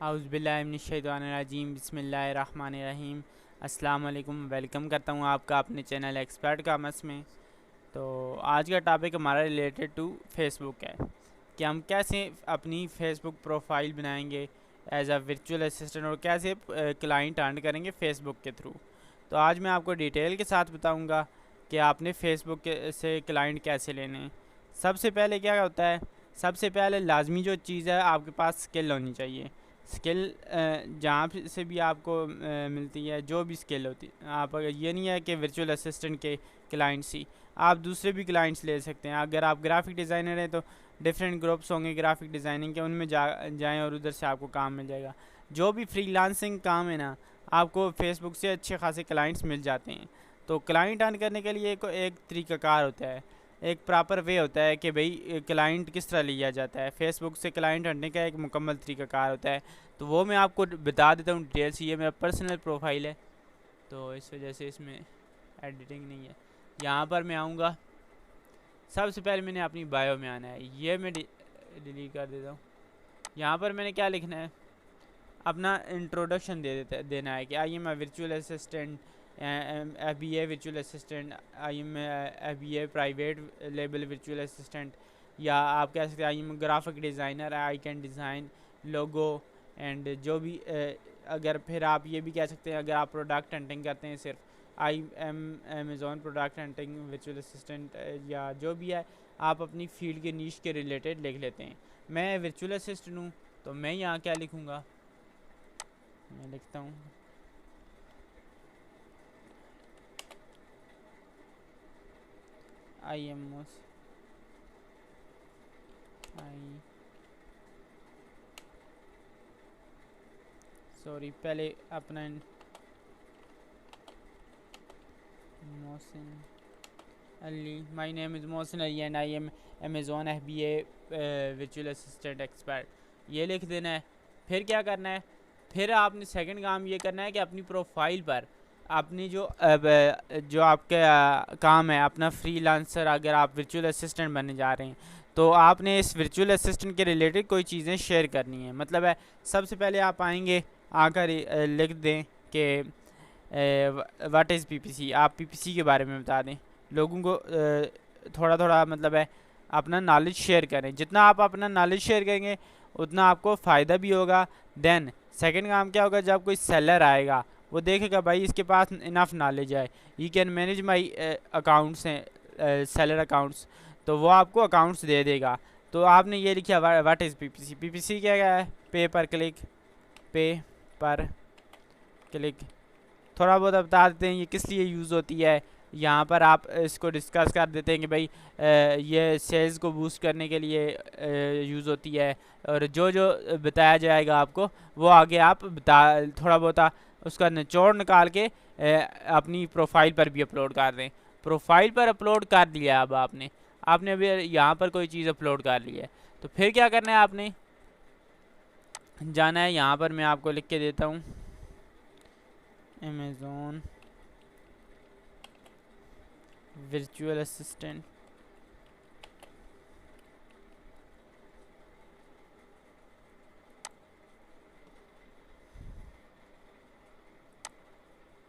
औज़ुबिल्लाहिमिनश्शैतानिर्रजीम बिस्मिल्लाहिर्रहमानिर्रहीम। अस्सलाम वालेकुम। वेलकम करता हूँ आपका अपने चैनल एक्सपर्ट कॉमर्स में। तो आज का टॉपिक हमारा रिलेटेड टू फेसबुक है कि हम कैसे अपनी फेसबुक प्रोफाइल बनाएंगे एज अ वर्चुअल असिस्टेंट और कैसे क्लाइंट अर्न करेंगे फेसबुक के थ्रू। तो आज मैं आपको डिटेल के साथ बताऊँगा कि आपने फेसबुक से क्लाइंट कैसे लेने हैं। सबसे पहले क्या होता है, सबसे पहले लाजमी जो चीज़ है आपके पास स्किल होनी चाहिए। स्किल जहाँ से भी आपको मिलती है, जो भी स्किल होती है, आप अगर ये नहीं है कि वर्चुअल असिस्टेंट के क्लाइंट्स ही, आप दूसरे भी क्लाइंट्स ले सकते हैं। अगर आप ग्राफिक डिज़ाइनर हैं तो डिफरेंट ग्रुप्स होंगे ग्राफिक डिज़ाइनिंग के, उनमें जाएँ और उधर से आपको काम मिल जाएगा। जो भी फ्रीलांसिंग काम है ना, आपको फेसबुक से अच्छे खासे क्लाइंट्स मिल जाते हैं। तो क्लाइंट अर्न करने के लिए एक तरीक़ाकार होता है, एक प्रॉपर वे होता है कि भाई क्लाइंट किस तरह लिया जाता है। फेसबुक से क्लाइंट हटने का एक मुकम्मल तरीक़ाकार होता है, तो वो मैं आपको बता देता हूँ डिटेल्स। ये मेरा पर्सनल प्रोफाइल है तो इस वजह से इसमें एडिटिंग नहीं है। यहाँ पर मैं आऊँगा, सबसे पहले मैंने अपनी बायो में आना है, ये मैं डिलीट कर देता हूँ। यहाँ पर मैंने क्या लिखना है, अपना इंट्रोडक्शन देना है कि I am a virtual assistant, FBA virtual assistant, I am FBA private level virtual assistant, या आप कह सकते हैं I am graphic designer, I can design logo and जो भी अगर फिर आप ये भी कह सकते हैं, अगर आप प्रोडक्ट हंटिंग करते हैं सिर्फ, I am Amazon product hunting virtual assistant, या जो भी है आप अपनी फील्ड के नीश के रिलेटेड लिख लेते हैं। मैं वर्चुअल असिस्टेंट हूँ तो मैं यहाँ क्या लिखूँगा, मैं लिखता हूँ आई एम पहले अपना Mohsin Ali, my name is Mohsin Ali and I am Amazon FBA virtual assistant expert, ये लिख देना है। फिर क्या करना है, फिर आपने सेकंड काम ये करना है कि अपनी प्रोफाइल पर अपनी जो आपके काम है, अपना फ्रीलांसर, अगर आप वर्चुअल असिस्टेंट बनने जा रहे हैं तो आपने इस वर्चुअल असिस्टेंट के रिलेटेड कोई चीज़ें शेयर करनी है। मतलब है सबसे पहले आप आएंगे, आकर लिख दें कि व्हाट इज़ PPC, आप PPC के बारे में बता दें लोगों को। थोड़ा थोड़ा मतलब है अपना नॉलेज शेयर करें, जितना आप अपना नॉलेज शेयर करेंगे उतना आपको फ़ायदा भी होगा। देन सेकंड काम क्या होगा, जब कोई सेलर आएगा वो देखेगा भाई इसके पास इनफ नॉलेज है, he can manage my accounts हैं, सेलर अकाउंट्स, तो वो आपको अकाउंट्स दे देगा। तो आपने ये लिखा व्हाट इज़ PPC। PPC क्या है, पे पर क्लिक, पे पर क्लिक। थोड़ा बहुत बता देते हैं ये किस लिए यूज़ होती है। यहाँ पर आप इसको डिस्कस कर देते हैं कि भाई ये सेल्स को बूस्ट करने के लिए यूज़ होती है, और जो जो बताया जाएगा आपको वो आगे आप थोड़ा बहुत उसका निचोड़ निकाल के अपनी प्रोफाइल पर भी अपलोड कर दें। प्रोफाइल पर अपलोड कर दिया, अब आपने अभी यहाँ पर कोई चीज़ अपलोड कर ली है, तो फिर क्या करना है, आपने जाना है, यहाँ पर मैं आपको लिख के देता हूँ अमेज़ॉन वर्चुअल असिस्टेंट।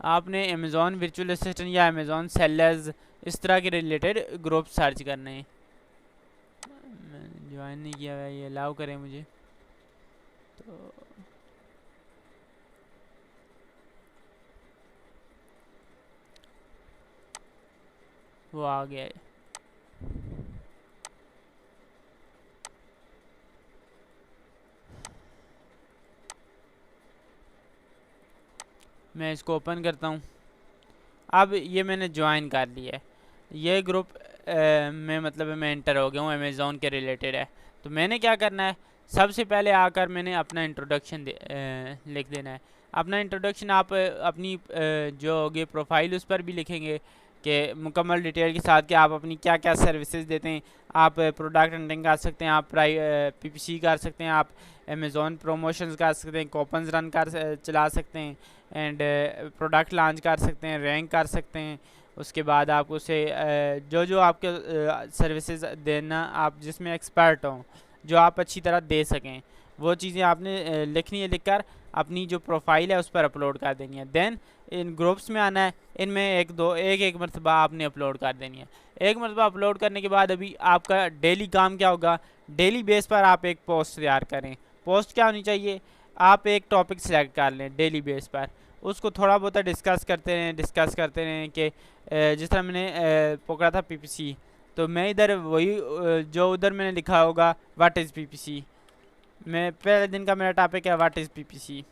आपने अमेज़ॉन वर्चुअल असिस्टेंट या अमेज़ॉन सेलर्स इस तरह के रिलेटेड ग्रुप सर्च करने हैं। ज्वाइन नहीं किया है, ये अलाउ करें मुझे, तो वो आ गया है। मैं इसको ओपन करता हूँ। अब ये मैंने ज्वाइन कर लिया है, ये ग्रुप में मतलब मैं एंटर हो गया हूँ, अमेज़ॉन के रिलेटेड है। तो मैंने क्या करना है, सबसे पहले आकर मैंने अपना इंट्रोडक्शन लिख देना है। अपना इंट्रोडक्शन आप अपनी जो होगी प्रोफाइल उस पर भी लिखेंगे कि मुकम्मल डिटेल के साथ कि आप अपनी क्या क्या सर्विसेज देते हैं। आप प्रोडक्ट हंटिंग कर सकते हैं, आप PPC कर सकते हैं, आप अमेज़ॉन प्रमोशंस कर सकते हैं, कूपन्स रन कर चला सकते हैं, एंड प्रोडक्ट लॉन्च कर सकते हैं, रैंक कर सकते हैं। उसके बाद आप उसे जो जो आपके सर्विसेज देना आप जिसमें एक्सपर्ट हों, जो आप अच्छी तरह दे सकें, वो चीज़ें आपने लिखनी है, लिखकर अपनी जो प्रोफाइल है उस पर अपलोड कर देनी है। देन इन ग्रुप्स में आना है, इनमें एक मरतबा आपने अपलोड कर देनी है। एक मरतबा अपलोड करने के बाद अभी आपका डेली काम क्या होगा, डेली बेस पर आप एक पोस्ट तैयार करें। पोस्ट क्या होनी चाहिए, आप एक टॉपिक सेलेक्ट कर लें डेली बेस पर, उसको थोड़ा बहुत डिस्कस करते रहें कि जिस तरह मैंने पकड़ा था पीपीसी, तो मैं इधर वही जो उधर मैंने लिखा होगा व्हाट इज़ पीपीसी। मैं पहले दिन का मेरा टॉपिक है व्हाट इज़ पीपीसी,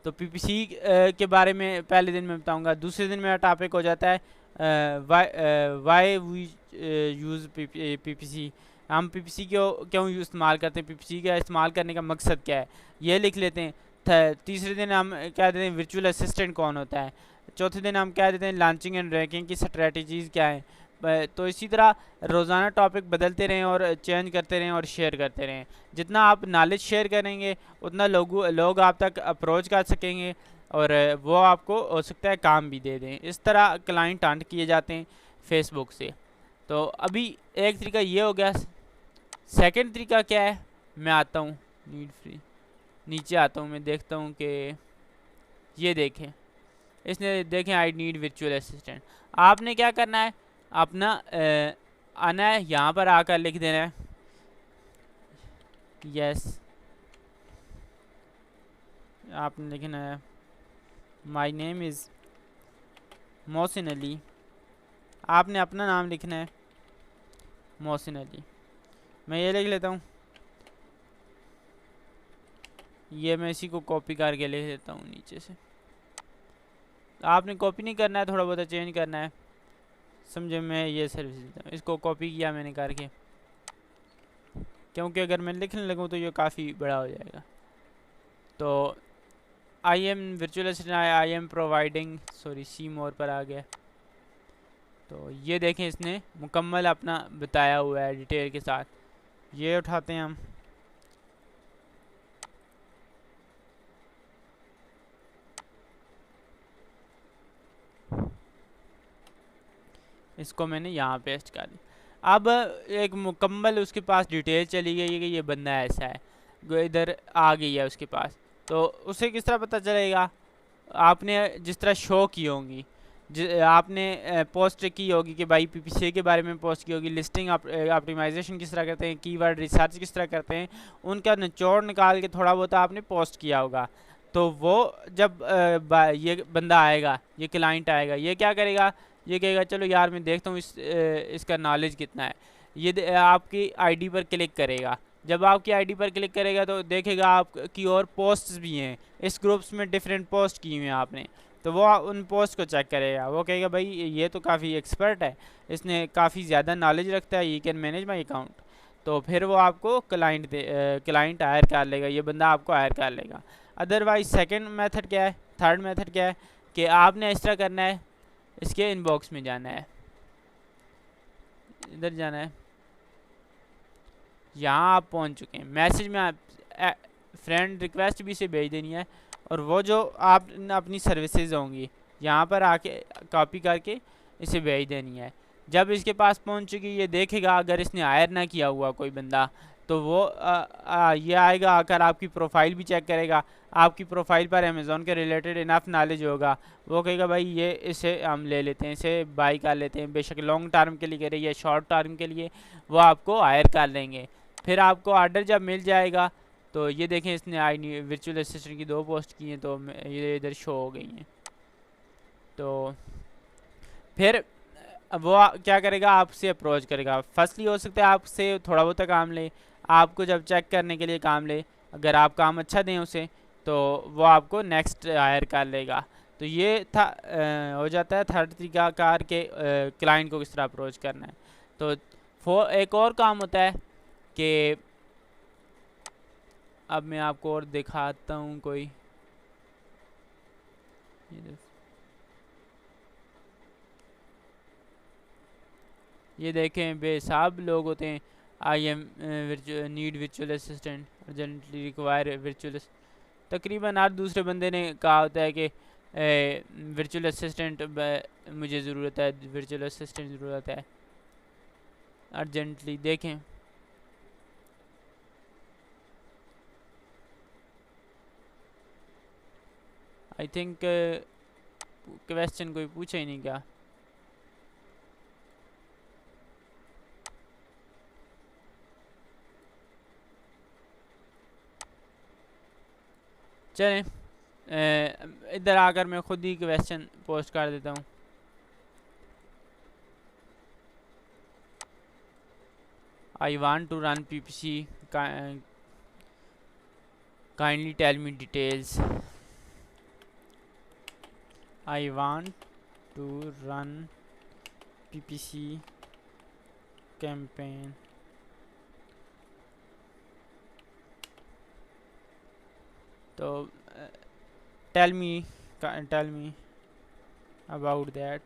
तो पीपीसी के बारे में पहले दिन में बताऊंगा। दूसरे दिन मेरा टॉपिक हो जाता है वाई वी यूज़ पीपीसी, हम पीपीसी क्यों इस्तेमाल करते हैं, पीपीसी का इस्तेमाल करने का मकसद क्या है, ये लिख लेते हैं। तीसरे दिन हम क्या देते हैं, वर्चुअल असिस्टेंट कौन होता है। चौथे दिन हम क्या देते हैं, लॉन्चिंग एंड रैंकिंग की स्ट्रेटजीज़ क्या है। तो इसी तरह रोज़ाना टॉपिक बदलते रहें और चेंज करते रहें और शेयर करते रहें। जितना आप नॉलेज शेयर करेंगे उतना लोग आप तक अप्रोच कर सकेंगे और वो आपको हो सकता है काम भी दे दें। इस तरह क्लाइंट अर्न किए जाते हैं फेसबुक से। तो अभी एक तरीका ये हो गया। सेकंड तरीका क्या है, मैं आता हूँ नीड फ्री, नीचे आता हूँ, मैं देखता हूँ कि ये देखें, इसने देखें आई नीड वर्चुअल असिस्टेंट। आपने क्या करना है, अपना आना है, यहाँ पर आकर लिख देना है यस। आपने लिखना है my name is Mohsin Ali, आपने अपना नाम लिखना है मोहसिन अली। मैं ये लिख लेता हूँ, ये मैं इसी को कॉपी करके लिख लेता हूँ नीचे से। आपने कॉपी नहीं करना है, थोड़ा बहुत चेंज करना है, समझे। मैं ये सर्विस देता हूँ, इसको कॉपी किया मैंने करके, क्योंकि अगर मैं लिखने लगूँ तो ये काफ़ी बड़ा हो जाएगा। तो I am virtual assistant, I am providing, sorry see more पर आ गया। तो ये देखें, इसने मुकम्मल अपना बताया हुआ है डिटेल के साथ। ये उठाते हैं हम, इसको मैंने यहाँ पेस्ट कर दिया। अब एक मुकम्मल उसके पास डिटेल चली गई है कि ये बंदा ऐसा है, इधर आ गई है उसके पास। तो उसे किस तरह पता चलेगा, आपने जिस तरह शो की होंगी, आपने पोस्ट की होगी कि भाई पीपीसी के बारे में पोस्ट की होगी, लिस्टिंग ऑप्टिमाइजेशन किस तरह करते हैं, कीवर्ड रिसर्च किस तरह करते हैं, उनका निचोड़ निकाल के थोड़ा बहुत आपने पोस्ट किया होगा। तो वो जब ये बंदा आएगा, ये क्लाइंट आएगा, ये क्या करेगा, ये कहेगा चलो यार मैं देखता हूँ इसका नॉलेज कितना है। ये आपकी आईडी पर क्लिक करेगा। जब आपकी आईडी पर क्लिक करेगा तो देखेगा आपकी और पोस्ट्स भी हैं, इस ग्रुप्स में डिफरेंट पोस्ट की हुई हैं आपने, तो वो उन पोस्ट को चेक करेगा। वो कहेगा भाई ये तो काफ़ी एक्सपर्ट है, इसने काफ़ी ज़्यादा नॉलेज रखता है, ये कैन मैनेज माई अकाउंट। तो फिर वो आपको क्लाइंट हायर कर लेगा, ये बंदा आपको हायर कर लेगा। अदरवाइज सेकंड मेथड क्या है, थर्ड मेथड क्या है कि आपने इस तरह करना है, इसके इनबॉक्स में जाना है, इधर जाना है, यहाँ आप पहुँच चुके हैं, मैसेज में आप फ्रेंड रिक्वेस्ट भी इसे भेज देनी है, और वो जो आप अपनी सर्विसेज होंगी यहाँ पर आके कॉपी करके इसे भेज देनी है। जब इसके पास पहुँच चुकी, ये देखेगा अगर इसने हायर ना किया हुआ कोई बंदा, तो वो ये आएगा, आकर आपकी प्रोफाइल भी चेक करेगा। आपकी प्रोफाइल पर अमेज़ॉन के रिलेटेड इनफ नॉलेज होगा, वो कहेगा भाई ये इसे हम ले लेते हैं, इसे बाई कर लेते हैं, बेशक लॉन्ग टर्म के लिए करे या शॉर्ट टर्म के लिए, वो आपको हायर कर लेंगे। फिर आपको ऑर्डर जब मिल जाएगा, तो ये देखें इसने आई वर्चुअल असिस्टेंट की 2 पोस्ट की हैं, तो ये इधर शो हो गई हैं। तो फिर वो क्या करेगा, आपसे अप्रोच करेगा। फर्स्टली हो सकता है आपसे थोड़ा बहुत काम ले, आपको जब चेक करने के लिए काम ले, अगर आप काम अच्छा दें उसे, तो वो आपको नेक्स्ट हायर कर लेगा। तो ये था हो जाता है थर्ड तरीका कार के क्लाइंट को किस तरह अप्रोच करना है। तो एक और काम होता है कि अब मैं आपको और दिखाता हूँ कोई, ये देखें बेसाब लोग होते हैं, I M need virtual assistant, urgently require virtual. तकरीबन हर दूसरे बंदे ने कहा होता है कि वर्चुअल असिस्टेंट मुझे ज़रूरत है, वर्चुअल असिस्टेंट ज़रूरत है अर्जेंटली। देखें आई थिंक क्वेश्चन कोई पूछा ही नहीं क्या। चलें इधर आकर मैं खुद ही क्वेश्चन पोस्ट कर देता हूँ। I want to run PPC, kindly tell me details. I want to run PPC campaign, तो टेल मी अबाउट दैट।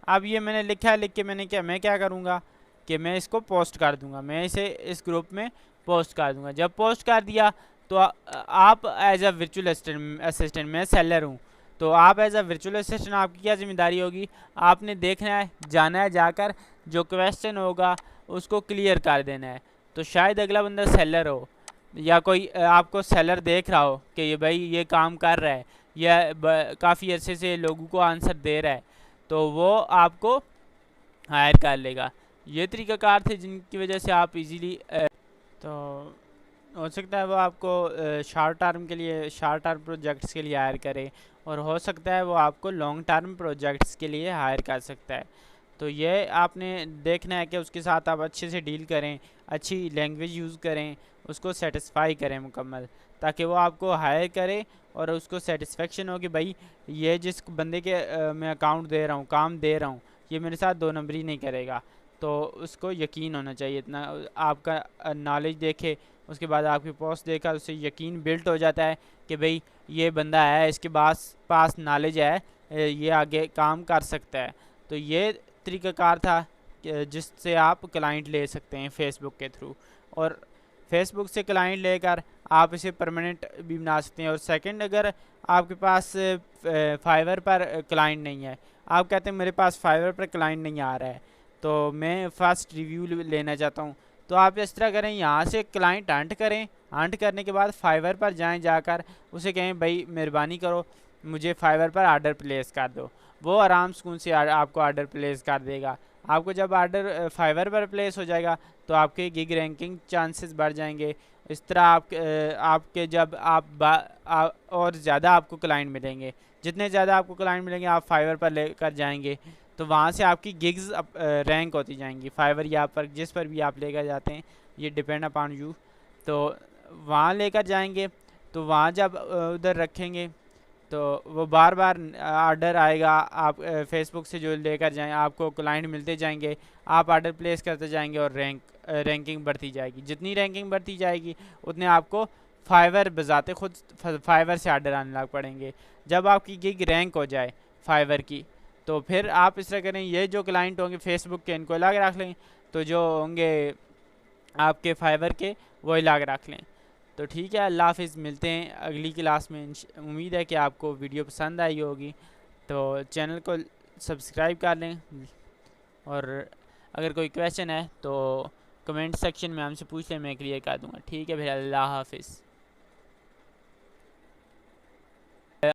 अब ये मैंने लिखा है, लिख के मैं क्या करूँगा कि मैं इसको पोस्ट कर दूँगा, मैं इसे इस ग्रुप में पोस्ट कर दूँगा। जब पोस्ट कर दिया तो आप एज अ वर्चुअल असिस्टेंट, मैं सेलर हूँ, तो आप एज अ वर्चुअल असिस्टेंट आपकी क्या जिम्मेदारी होगी, आपने देखना है, जाना है, जाकर जो क्वेश्चन होगा उसको क्लियर कर देना है। तो शायद अगला बंदा सेलर हो या कोई आपको सेलर देख रहा हो कि ये भाई ये काम कर रहा है या काफ़ी अरसे से लोगों को आंसर दे रहा है, तो वो आपको हायर कर लेगा। ये तरीक़ाकार थे जिनकी वजह से आप इजीली तो हो सकता है वो आपको शॉर्ट टर्म प्रोजेक्ट्स के लिए हायर करे, और हो सकता है वो आपको लॉन्ग टर्म प्रोजेक्ट्स के लिए हायर कर सकता है। तो ये आपने देखना है कि उसके साथ आप अच्छे से डील करें, अच्छी लैंग्वेज यूज़ करें, उसको सेटिस्फाई करें मुकम्मल, ताकि वो आपको हायर करे और उसको सेटिस्फेक्शन हो कि भाई ये जिस बंदे के मैं अकाउंट दे रहा हूँ, काम दे रहा हूँ, ये मेरे साथ दो नंबरी नहीं करेगा। तो उसको यकीन होना चाहिए, इतना आपका नॉलेज देखे, उसके बाद आपकी पोस्ट देखा, उससे यकीन बिल्ट हो जाता है कि भाई ये बंदा है, इसके पास नॉलेज है, ये आगे काम कर सकता है। तो ये तरीक़ाकार था जिससे आप क्लाइंट ले सकते हैं फेसबुक के थ्रू, और फेसबुक से क्लाइंट लेकर आप इसे परमानेंट भी बना सकते हैं। और सेकंड, अगर आपके पास फाइवर पर क्लाइंट नहीं है, आप कहते हैं मेरे पास फाइवर पर क्लाइंट नहीं आ रहा है, तो मैं फ़ास्ट रिव्यू लेना चाहता हूँ, तो आप इस तरह करें, यहाँ से क्लाइंट हंट करें, हंट करने के बाद फाइवर पर जाएं, जाकर उसे कहें भाई मेहरबानी करो मुझे फाइवर पर आर्डर प्लेस कर दो, वो आराम सुकून से आपको आर्डर प्लेस कर देगा। आपको जब आर्डर फाइवर पर प्लेस हो जाएगा तो आपके गिग रैंकिंग चांसेस बढ़ जाएंगे। इस तरह आपके जब और ज़्यादा आपको क्लाइंट मिलेंगे, जितने ज़्यादा आपको क्लाइंट मिलेंगे आप फाइवर पर लेकर जाएंगे, तो वहाँ से आपकी गिग्स रैंक होती जाएंगी। फाइवर या पर जिस पर भी आप लेकर जाते हैं, ये डिपेंड अपॉन यू। तो वहाँ लेकर जाएंगे, तो वहाँ जब उधर रखेंगे तो वो बार बार आर्डर आएगा, आप फेसबुक से जो लेकर जाएं आपको क्लाइंट मिलते जाएंगे, आप आर्डर प्लेस करते जाएंगे और रैंकिंग बढ़ती जाएगी। जितनी रैंकिंग बढ़ती जाएगी उतने आपको फाइवर बजाते खुद फाइवर से आर्डर आने लग पड़ेंगे। जब आपकी गिग रैंक हो जाए फाइवर की, तो फिर आप इस तरह करें, ये जो क्लाइंट होंगे फेसबुक के इनको अलग रख लें, तो जो होंगे आपके फाइवर के वो अलग रख लें। तो ठीक है, अल्लाह हाफिज़, मिलते हैं अगली क्लास में। उम्मीद है कि आपको वीडियो पसंद आई होगी, तो चैनल को सब्सक्राइब कर लें, और अगर कोई क्वेश्चन है तो कमेंट सेक्शन में हमसे पूछ लें, मैं क्लियर कर दूँगा। ठीक है, फिर अल्लाह हाफिज़।